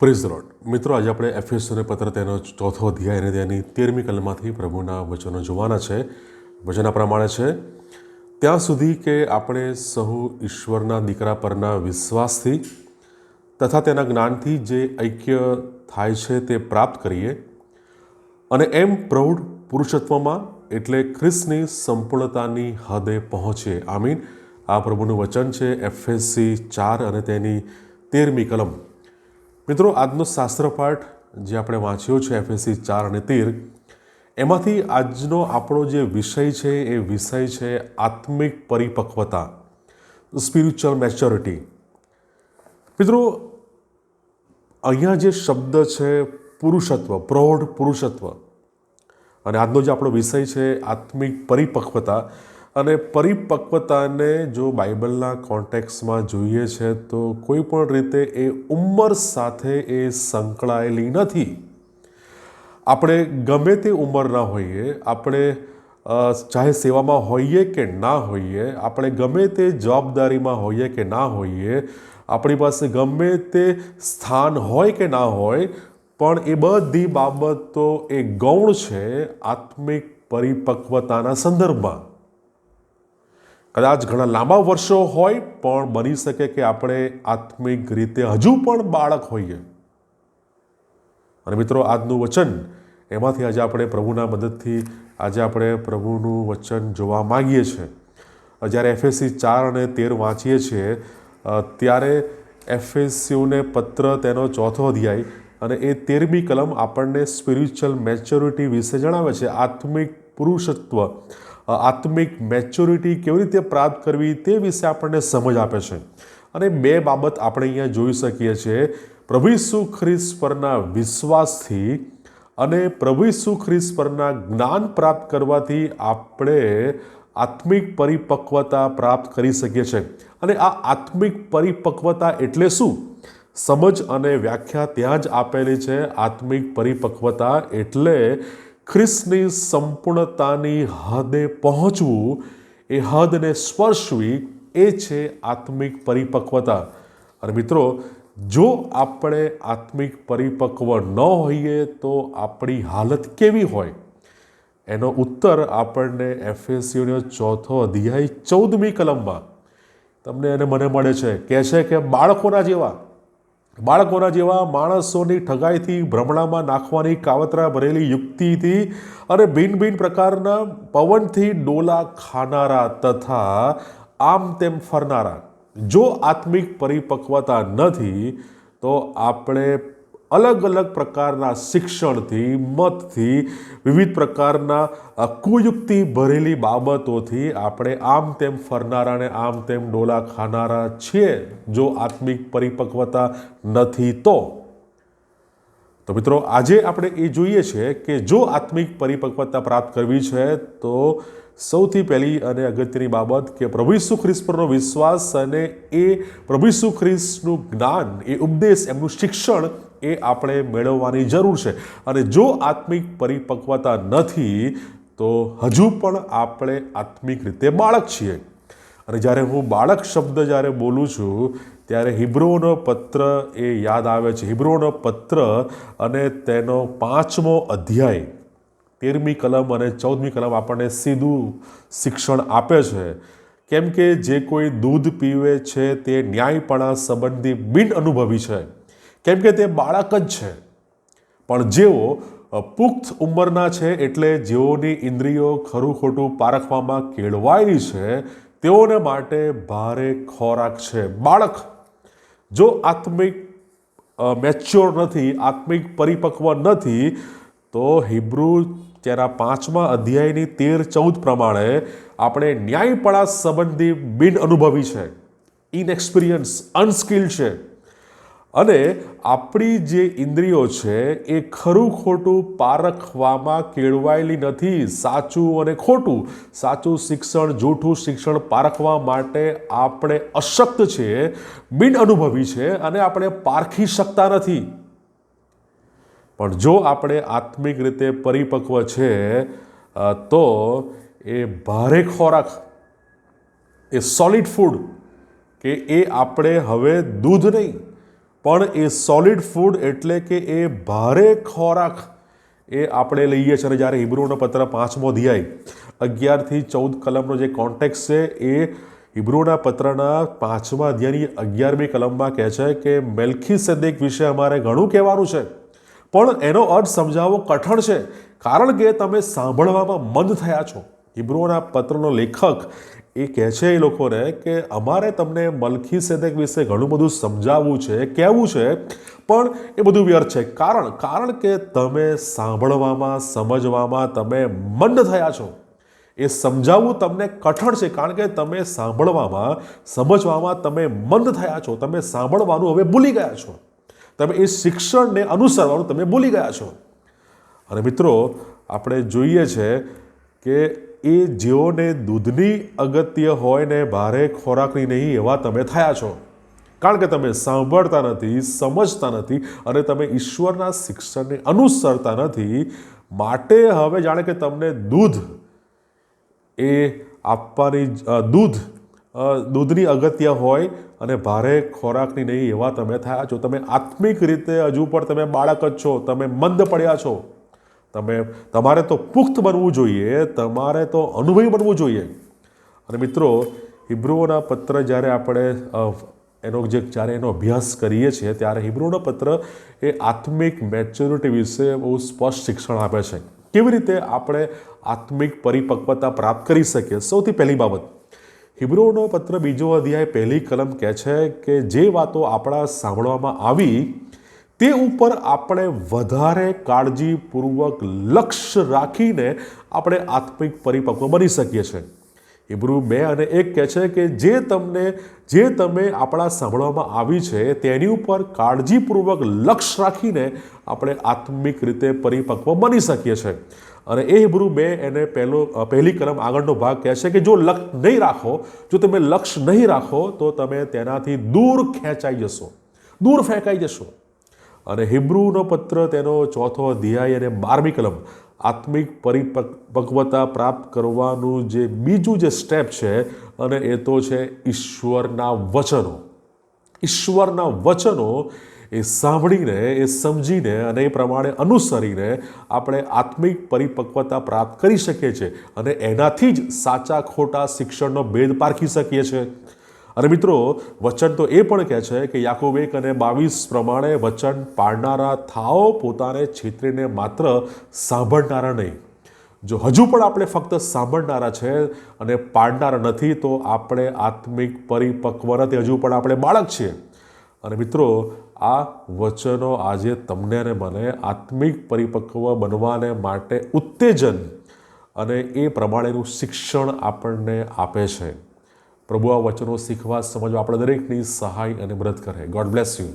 Praise the lord. મિત્રો, આજે આપણે એફએસઓને પત્ર તેનો 4થો અધ્યાય અને તેની 13મી કલમમાંથી પ્રભુના વચનો જોવાના છે. વચન આ પ્રમાણે છે: ત્યાં સુધી કે આપણે સહુ ઈશ્વરના દીકરા પરના વિશ્વાસથી તથા તેના જ્ઞાનથી જે ઐક્ય થાય છે તે પ્રાપ્ત કરીએ અને એમ પ્રૌઢ પુરુષત્વમાં એટલે ખ્રિસ્તની સંપૂર્ણતાની હદે પહોંચીએ. આમીન. આ પ્રભુનું વચન છે. એફએસસી 4 અને તેની 13મી કલમ. મિત્રો, આજનો શાસ્ત્રપાઠ જે આપણે વાંચ્યો છે એફએસસી 4 અને 13, એમાંથી આજનો આપણો જે વિષય છે એ વિષય છે આત્મિક પરિપક્વતા, સ્પિરિચ્યુઅલ મેચ્યોરિટી. મિત્રો, અહીંયા જે શબ્દ છે પુરુષત્વ, પ્રૌઢ પુરુષત્વ, અને આજનો જે આપણો વિષય છે આત્મિક પરિપક્વતા. અને પરિપક્વતાને જો બાઇબલના કોન્ટેક્સમાં જોઈએ છે તો કોઈ પણ રીતે એ ઉંમર સાથે એ સંકળાયેલી નથી. આપણે ગમે તે ઉંમરના હોઈએ, આપણે ચાહે સેવામાં હોઈએ કે ના હોઈએ, આપણે ગમે તે જવાબદારીમાં હોઈએ કે ના હોઈએ, આપણી પાસે ગમે તે સ્થાન હોય કે ના હોય, પણ એ બધી બાબતો એ ગૌણ છે આત્મિક પરિપક્વતાના સંદર્ભમાં. કદાચ ઘણા લાંબા વર્ષો હોય, પણ બની શકે કે આપણે આત્મિક રીતે હજુ પણ બાળક હોઈએ. અને મિત્રો, આજનું વચન એમાંથી આજે આપણે પ્રભુના મદદથી આજે આપણે પ્રભુનું વચન જોવા માગીએ છીએ. જ્યારે એફએસસી 4 અને 13 વાંચીએ છીએ ત્યારે એફએસસીઓને પત્ર તેનો 4થો અધ્યાય અને એ 13મી કલમ આપણને સ્પિરિચ્યુઅલ મેચ્યોરિટી વિશે જણાવે છે. આત્મિક પુરુષત્વ, આત્મિક મેચ્યોરિટી કેવી રીતે પ્રાપ્ત કરવી તે વિશે આપણને સમજ આપે છે. અને બે બાબત આપણે અહીંયા જોઈ શકીએ છીએ: પ્રભુ ઈસુ ખ્રિસ્ત પરના વિશ્વાસથી અને પ્રભુ ઈસુ ખ્રિસ્ત પરના જ્ઞાન પ્રાપ્ત કરવાથી આપણે આત્મિક પરિપક્વતા પ્રાપ્ત કરી શકીએ છીએ. અને આ આત્મિક પરિપક્વતા એટલે શું? સમજ અને વ્યાખ્યા ત્યાં જ આપેલી છે. આત્મિક પરિપક્વતા એટલે ખ્રિસ્તની સંપૂર્ણતાની હદે પહોંચવું, એ હદને સ્પર્શવી, એ છે આત્મિક પરિપક્વતા. અને મિત્રો, જો આપણે આત્મિક પરિપક્વ ન હોઈએ તો આપણી હાલત કેવી હોય? એનો ઉત્તર આપણને એફએસસીઓનો 4થો અધ્યાય 14મી કલમમાં તમને અને મને મળે છે. કહે છે કે બાળકોના જેવા માણસોની ઠગાઈથી, ભ્રમણામાં નાખવાની કાવતરા ભરેલી યુક્તિથી અને ભિન્ન ભિન્ન પ્રકારના પવનથી ડોલા ખાનારા તથા આમ તેમ ફરનારા. જો આત્મિક પરિપક્વતા નથી તો આપણે અલગ અલગ પ્રકારના શિક્ષણથી, મતથી, વિવિધ પ્રકારના કુયુક્તિ ભરેલી બાબતોથી આપણે આમ તેમ ફરનારા અને આમ તેમ ડોલા ખાનારા છીએ. જો આત્મિક પરિપક્વતા નથી તો મિત્રો, આજે આપણે એ જોઈએ છે કે જો આત્મિક પરિપક્વતા પ્રાપ્ત કરવી છે તો સૌથી પહેલી અને અગત્યની બાબત કે પ્રભુ ઈસુ ખ્રિસ્ત પરનો વિશ્વાસ અને એ પ્રભુ ઈસુ ખ્રિસ્તનું જ્ઞાન, એ ઉપદેશ, એમનું શિક્ષણ એ આપણે મેળવવાની જરૂર છે. અને જો આત્મિક પરિપક્વતા નથી તો હજુ પણ આપણે આત્મિક રીતે બાળક છીએ. અને જ્યારે હું બાળક શબ્દ જ્યારે બોલું છું ત્યારે હિબ્રુઓનો પત્ર એ યાદ આવે છે. હિબ્રુઓનો પત્ર અને તેનો 5મો અધ્યાય 13મી કલમ અને 14મી કલમ આપણને સીધું શિક્ષણ આપે છે. કેમ કે જે કોઈ દૂધ પીવે છે તે ન્યાયપણા સંબંધી બિન અનુભવી છે, કેમ કે તે બાળક જ છે. પણ જેઓ પુખ્ત ઉંમરના છે, એટલે જેઓની ઇન્દ્રિયો ખરું ખોટું પારખવામાં કેળવાયેલી છે, તેઓને માટે ભારે ખોરાક છે બાળક. જો આત્મિક મેચ્યોર નથી, આત્મિક પરિપક્વ નથી, તો હિબ્રુ તેના 5મા અધ્યાયની 13-14 પ્રમાણે આપણે ન્યાયપણા સંબંધી બિન અનુભવી છે, ઇનએક્સપિરિયન્સ, અનસ્કિલ્ડ છે. અને આપણી જે ઇન્દ્રિયો છે એ ખરું ખોટું પારખવામાં કેળવાયેલી નથી. સાચું અને ખોટું, સાચું શિક્ષણ, જૂઠું શિક્ષણ પારખવા માટે આપણે અશક્ત છીએ, બિન અનુભવી છે અને આપણે પારખી શકતા નથી. પણ જો આપણે આત્મિક રીતે પરિપક્વ છે તો એ ભારે ખોરાક, એ સોલિડ ફૂડ, કે એ આપણે હવે દૂધ નહીં પણ એ સોલિડ ફૂડ એટલે કે એ ભારે ખોરાક એ આપણે લઈએ છીએ. અને જ્યારે હિબ્રુનો પત્ર 5મો અધ્યાય 11 થી 14 કલમનો જે કોન્ટેક્સ્ટ છે એ હિબ્રુના પત્રના 5મા અધ્યાયની 11મી કલમમાં કહે છે કે મેલ્કીસેદેક વિશે અમારે ઘણું કહેવાનું છે, પણ એનો અર્થ સમજાવવો કઠણ છે કારણ કે તમે સાંભળવામાં મંદ થયા છો. હિબ્રુના પત્રનો લેખક એ કહે છે એ લોકોને કે અમારે તમને મલ્કીસેદેક વિશે ઘણું બધું સમજાવવું છે, કહેવું છે, પણ એ બધું વ્યર્થ છે. કારણ કે તમે સાંભળવામાં સમજવામાં તમે મંદ થયા છો. એ સમજાવવું તમને કઠણ છે કારણ કે તમે સાંભળવામાં સમજવામાં તમે મંદ થયા છો. તમે સાંભળવાનું હવે ભૂલી ગયા છો. તમે એ શિક્ષણને અનુસરવાનું તમે ભૂલી ગયા છો. અને મિત્રો, આપણે જોઈએ છે કે એ જેઓને દૂધની અગત્ય હોય ને ભારે ખોરાકની નહીં, એવા તમે થયા છો. કારણ કે તમે સાંભળતા નથી, સમજતા નથી અને તમે ઈશ્વરના શિક્ષણને અનુસરતા નથી. માટે હવે જાણે કે તમને દૂધ એ આપવાની દૂધની અગત્ય હોય અને ભારે ખોરાકની નહીં, એવા તમે થયા છો. તમે આત્મિક રીતે હજુ પણ તમે બાળક જ છો. તમે મંદ પડ્યા છો. તમારે તો પુખ્ત બનવું જોઈએ, તમારે તો અનુભવી બનવું જોઈએ. અને મિત્રો, હિબ્રુઓના પત્ર જ્યારે આપણે જ્યારે એનો અભ્યાસ કરીએ છીએ ત્યારે હિબ્રુનો પત્ર એ આત્મિક મેચ્યોરિટી વિશે બહુ સ્પષ્ટ શિક્ષણ આપે છે. કેવી રીતે આપણે આત્મિક પરિપક્વતા પ્રાપ્ત કરી શકીએ. સૌથી પહેલી બાબત, હિબ્રુઓનો પત્ર 2 અધ્યાય 1 કલમ કહે છે કે જે વાતો આપણા સાંભળવામાં આવી તે ઉપર આપણે વધારે કાળજીપૂર્વક લક્ષ્ય રાખીને આપણે આત્મિક પરિપક્વ બની શકીએ છીએ. હિબ્રુ 2 અને 1 કહે છે કે જે તમે આપણા સાંભળવામાં આવી છે તેની ઉપર કાળજીપૂર્વક લક્ષ્ય રાખીને આપણે આત્મિક રીતે પરિપક્વ બની શકીએ છીએ. અને એ હિબ્રુ 2 એને પહેલી કલમ આગળનો ભાગ કહે છે કે જો લક્ષ્ય નહીં રાખો, જો તમે લક્ષ્ય નહીં રાખો તો તમે તેનાથી દૂર ખેંચાઈ જશો, દૂર ફેંકાઈ જશો. અને હિબ્રુનો પત્ર તેનો 4થો અધ્યાય અને 12મી કલમ આત્મિક પરિપક્વતા પ્રાપ્ત કરવાનું જે બીજું જે સ્ટેપ છે અને એ તો છે ઈશ્વરના વચનો. ઈશ્વરના વચનો એ સાંભળીને, એ સમજીને અને એ પ્રમાણે અનુસરીને આપણે આત્મિક પરિપક્વતા પ્રાપ્ત કરી શકીએ છીએ અને એનાથી જ સાચા ખોટા શિક્ષણનો ભેદ પારખી શકીએ છીએ. અને મિત્રો, વચન તો એ પણ કહે છે કે યાકોબ 1 અને 22 પ્રમાણે વચન પાડનારા થાઓ, પોતાને છેતરીને માત્ર સાંભળનારા નહીં. જો હજુ પણ આપણે ફક્ત સાંભળનારા છે અને પાડનારા નથી તો આપણે આત્મિક પરિપક્વ નથી, હજુ પણ આપણે બાળક છીએ. અને મિત્રો, આ વચનો આજે તમને અને મને આત્મિક પરિપક્વ બનવાને માટે ઉત્તેજન અને એ પ્રમાણેનું શિક્ષણ આપણને આપે છે. પ્રભુ આ વચનો શીખવા, સમજવા આપણે દરેકની સહાય અને મદદ કરે. God bless you.